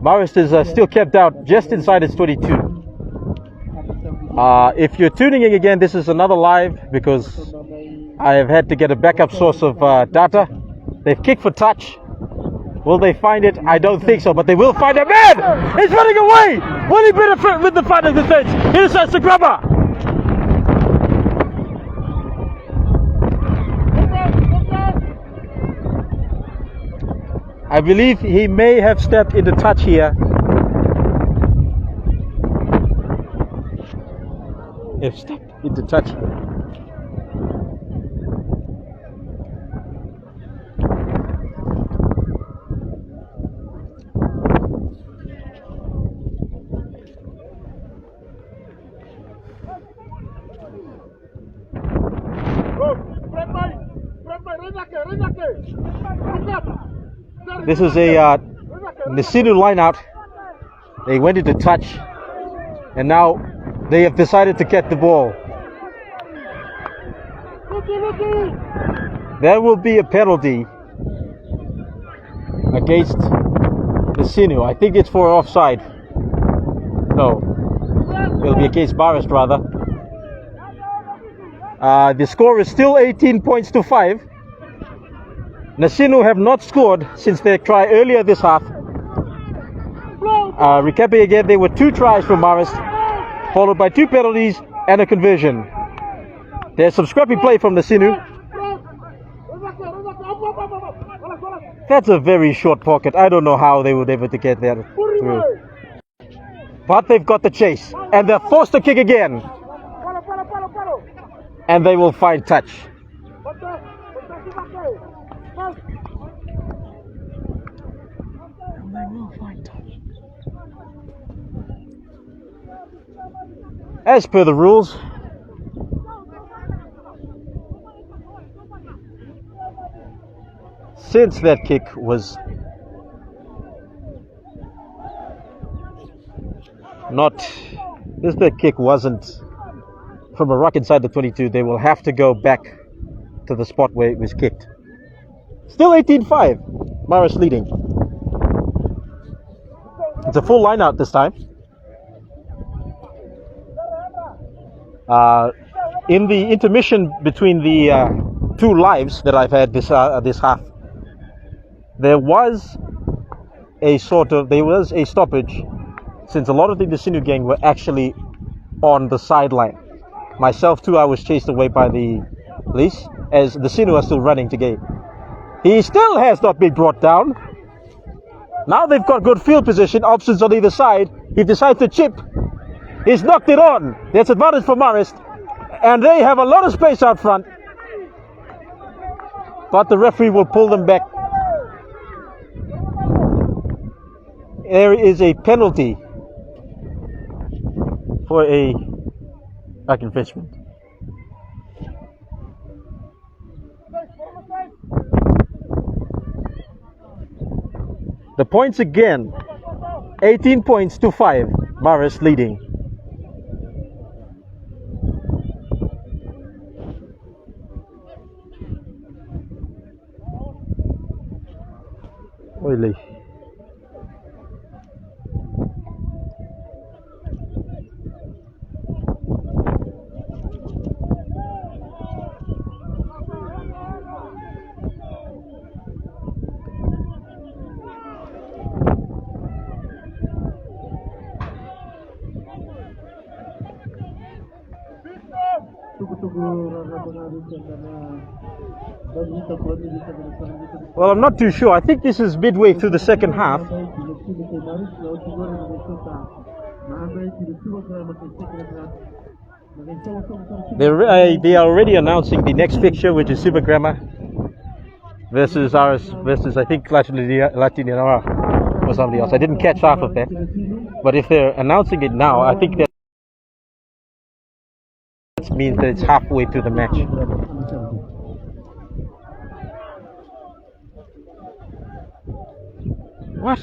Marist is still kept out just inside its 22. If you're tuning in again, this is another live because I have had to get a backup source of data. They've kicked for touch. Will they find it? I don't think so, but they will find it. Man! He's running away! Will he benefit with the fight of defense? Intercepts the grabber! I believe he may have stepped into touch here. If stepped into touch. This is a Nasinu line out. They went into touch and now they have decided to get the ball. There will be a penalty against Nasinu. I think it's for offside. No, it'll be against Marist rather. The score is still 18 points to 5. Nasinu have not scored since their try earlier this half. Recapping again, there were 2 tries from Marist, followed by 2 penalties and a conversion. There's some scrappy play from Nasinu. That's a very short pocket. I don't know how they were able to get that through. But they've got the chase, and they're forced to kick again. And they will find touch. As per the rules, since that kick was that kick wasn't from a rock inside the 22, they will have to go back to the spot where it was kicked. Still 18-5, Marist leading. It's a full line out this time. In the intermission between the 2 lives that I've had this half, there was a stoppage, since a lot of the Nasinu gang were actually on the sideline. Myself too, I was chased away by the police as the Nasinu are still running to game. He still has not been brought down. Now they've got good field position, options on either side. He decides to chip. He's knocked it on. That's advantage for Marist. And they have a lot of space out front. But the referee will pull them back. There is a penalty for a back infringement. The points again, 18 points to 5, Marist leading. Really. Well, I'm not too sure. I think this is midway through the second half. They are already announcing the next fixture, which is Suva versus I think Latinera or somebody else. I didn't catch half of that, but if they're announcing it now, I think that means that it's halfway through the match. What?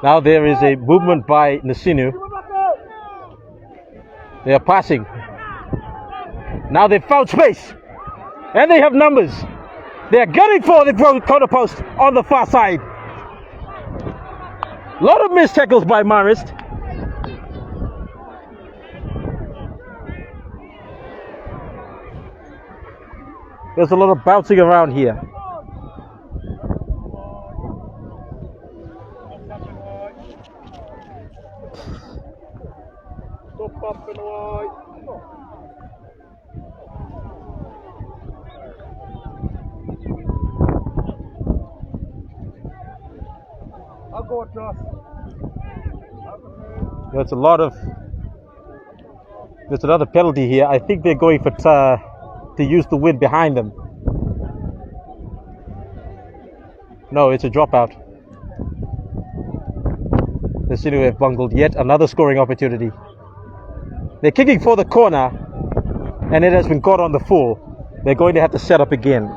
Now there is a movement by Nasinu. They are passing. Now they've found space. And they have numbers. They are gunning for the corner post on the far side. A lot of missed tackles by Marist. There's a lot of bouncing around here. There's a lot of. There's another penalty here. I think they're going for to use the wind behind them. No, it's a dropout. They seem to have bungled yet another scoring opportunity. They're kicking for the corner, and it has been caught on the full. They're going to have to set up again.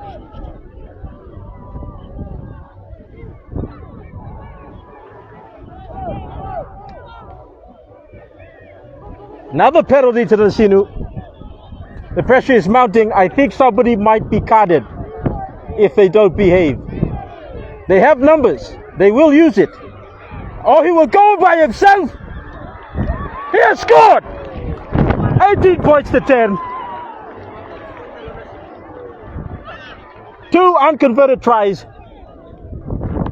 Another penalty to the Nasinu. The pressure is mounting. I think somebody might be carded if they don't behave. They have numbers. They will use it. Oh, he will go by himself. He has scored. 18 points to 10. 2 unconverted tries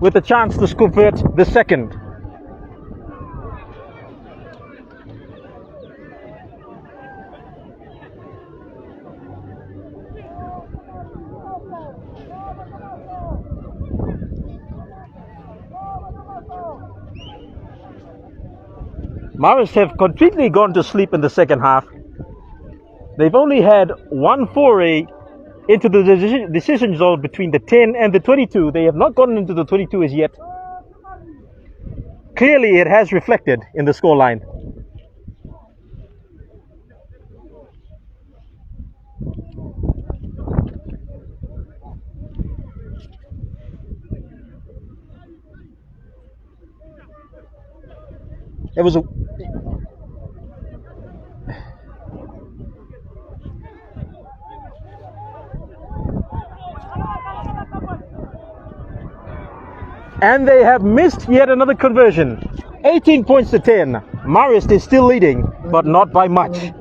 with a chance to convert the second. Marist have completely gone to sleep in the second half. They've only had one foray into the decision zone between the 10 and the 22. They have not gotten into the 22 as yet. Clearly it has reflected in the scoreline. It was a and they have missed yet another conversion. 18 points to 10. Marist is still leading, but not by much.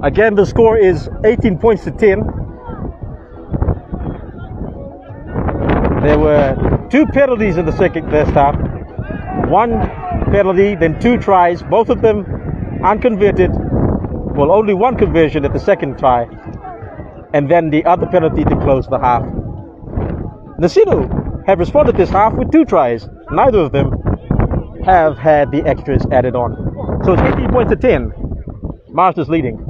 Again, the score is 18 points to 10. There were 2 penalties in the first half. 1 penalty, then 2 tries, both of them unconverted. Well, only 1 conversion at the second try, and then the other penalty to close the half. Nasinu have responded this half with 2 tries. Neither of them have had the extras added on. So it's 18 points to 10. Marist is leading.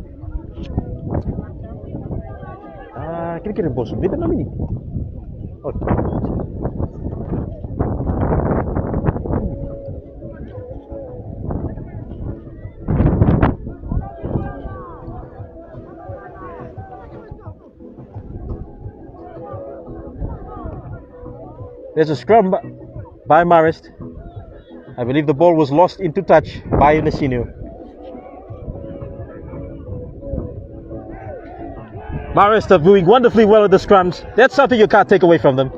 Kira-kira bos, beda nama ni. Oh. There's a scrum by Marist. I believe the ball was lost into touch by Nasinu. Marist are doing wonderfully well at the scrums. That's something you can't take away from them.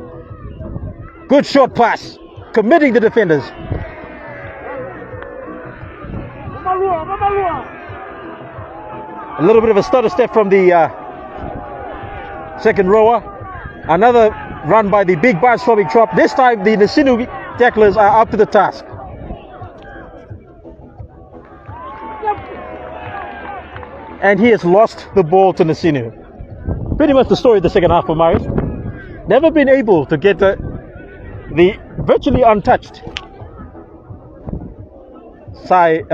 Good short pass, committing the defenders. A little bit of a stutter step from the second rower. Another run by the big bar-swabbing chop. This time the Nasinu tacklers are up to the task. And he has lost the ball to Nasinu. Pretty much the story of the second half for Marist. Never been able to get the virtually untouched side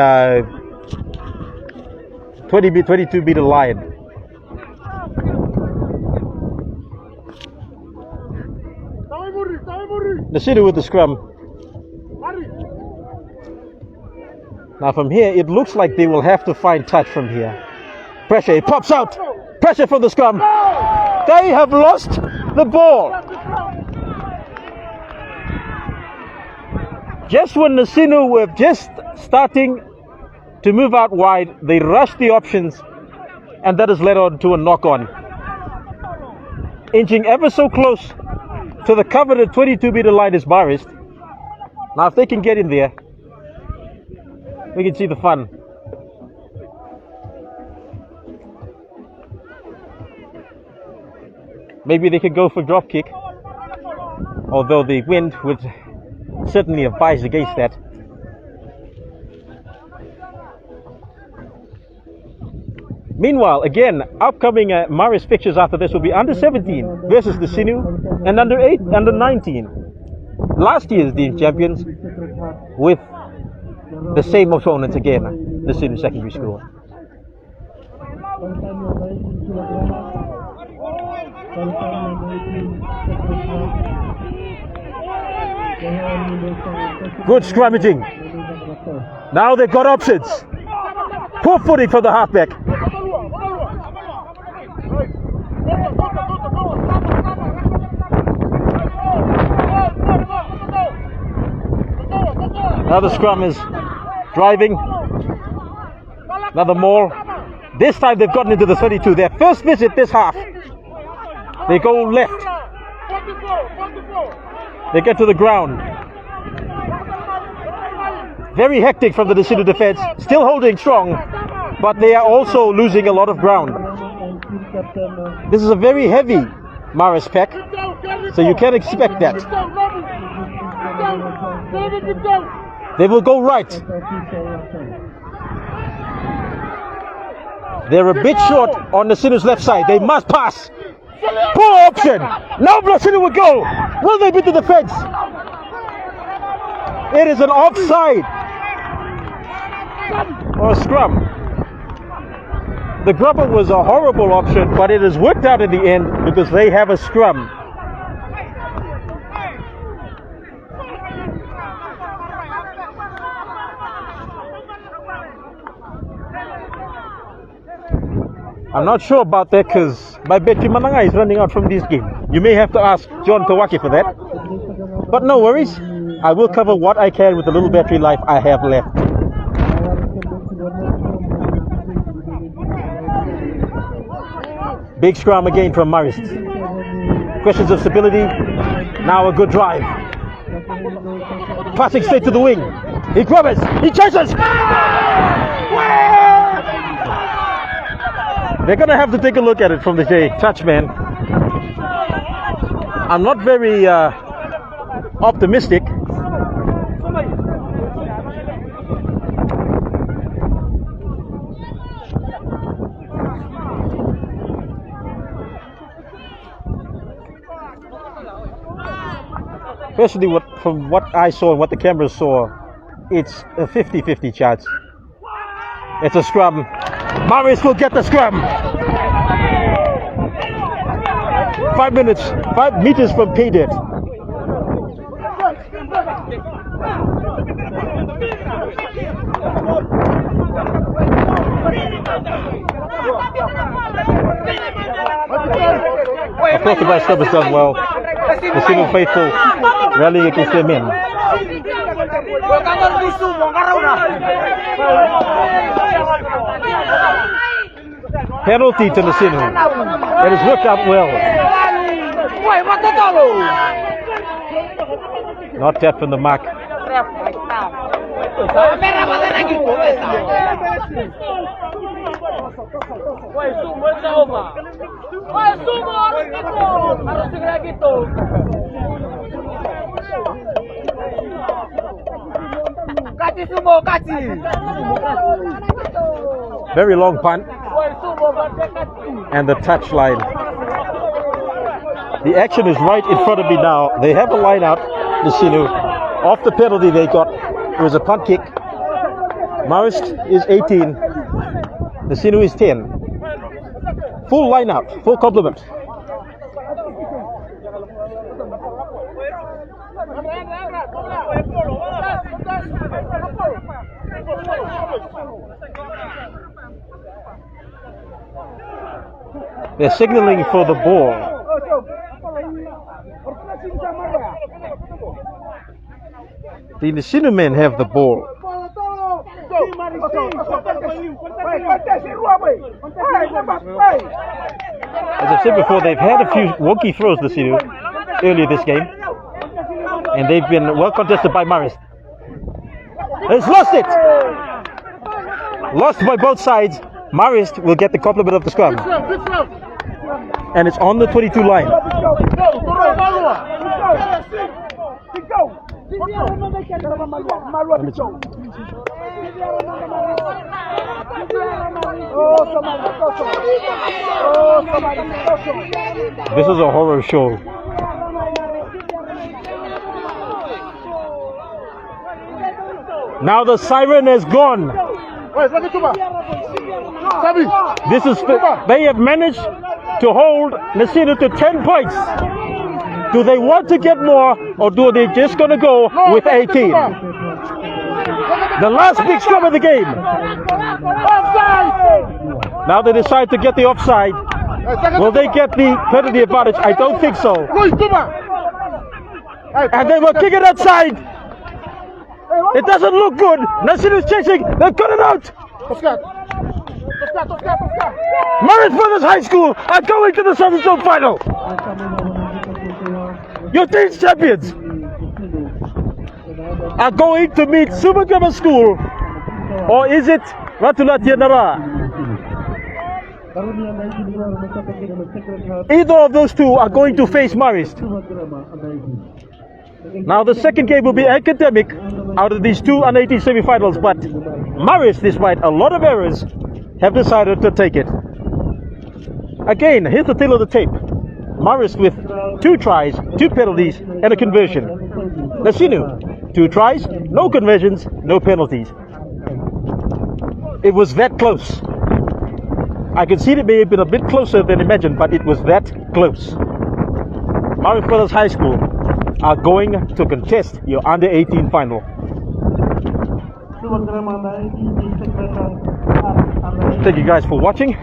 22 meter line. Nasinu with the scrum. Now from here, it looks like they will have to find touch from here. Pressure, it pops out. Pressure from the scrum. They have lost the ball. Just when Nasinu were just starting to move out wide, they rushed the options, and that has led on to a knock-on. Inching ever so close to the coveted 22-meter line is Marist. Now if they can get in there, we can see the fun. Maybe they could go for drop kick, although the wind would certainly advise against that. Meanwhile, again, upcoming Marist fixtures after this will be under 17 versus the Nasinu and under 8, under 19. Last year's the champions with the same opponents again, the Nasinu Secondary School. Good scrummaging. Now they've got options. Poor footing from the halfback. Now the scrum is driving. Another maul. This time they've gotten into the 32. Their first visit this half. They go left. They get to the ground. Very hectic from the Nasinu defense. Still holding strong, but they are also losing a lot of ground. This is a very heavy Marist pack, so you can expect that. They will go right. They're a bit short on Nasinu's left side. They must pass. Poor option. Now Nasinu will go. Will they beat the defense? It is an offside or a scrum. The grubber was a horrible option, but it has worked out in the end because they have a scrum. I'm not sure about that because my Betty Mananga is running out from this game. You may have to ask John Kawaki for that. But no worries. I will cover what I can with the little battery life I have left. Big scrum again from Marist. Questions of stability. Now a good drive. Passing straight to the wing. He grabs. He chases. They're going to have to take a look at it from the touch man. I'm not very optimistic. Especially from what I saw and what the cameras saw, it's a 50-50 chance. It's a scrum. Marist will get the scrum. 5 minutes, 5 meters from pay dirt. I thought the Vice Club has done well. The single faithful rallying against their men. Penalty to Nasinu. It has worked out well. Not tapped on the mark. Very long punt. And the touch line. The action is right in front of me now. They have a line out, Nasinu. Off the penalty they got, it was a punt kick. Marist is 18. Nasinu is 10. Full line out, full complement. They're signaling for the ball. The Nasinu men have the ball. As I said before, they've had a few wonky throws Nasinu earlier this game, and they've been well contested by Marist. He's lost it! Lost by both sides. Marist will get the compliment of the scrum. And it's on the 22 line. This is a horror show. Now the siren has gone. This is they have managed to hold Nasinu to 10 points. Do they want to get more, or do they just gonna go with 18? The last big scrum of the game. Now they decide to get the offside. Will they get the penalty advantage? I don't think so. And they will kick it outside. It doesn't look good. Nasinu is chasing. They've got it out. Marist Brothers High School are going to the Southern Zone final. Your team's champions are going to meet Suva Grammar School, or is it Ratu Nabua? Either of those two are going to face Marist. Now the second game will be academic out of these two under-18 semi-finals, but Marist, despite a lot of errors, have decided to take it. Again, here's the tail of the tape. Marist with 2 tries, 2 penalties, and a conversion. Nasinu, 2 tries, no conversions, no penalties. It was that close. I can see it may have been a bit closer than imagined, but it was that close. Marist Brothers High School are going to contest your under-18 final. Thank you guys for watching.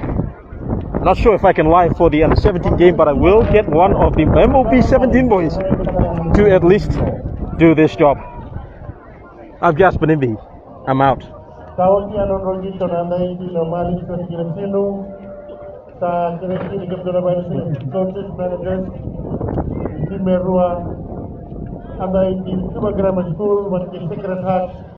Not sure if I can live for the under-17 game, but I will get one of the MOB 17 boys to at least do this job. I'm Jasper Nimby. I'm out. Suva Grammar School,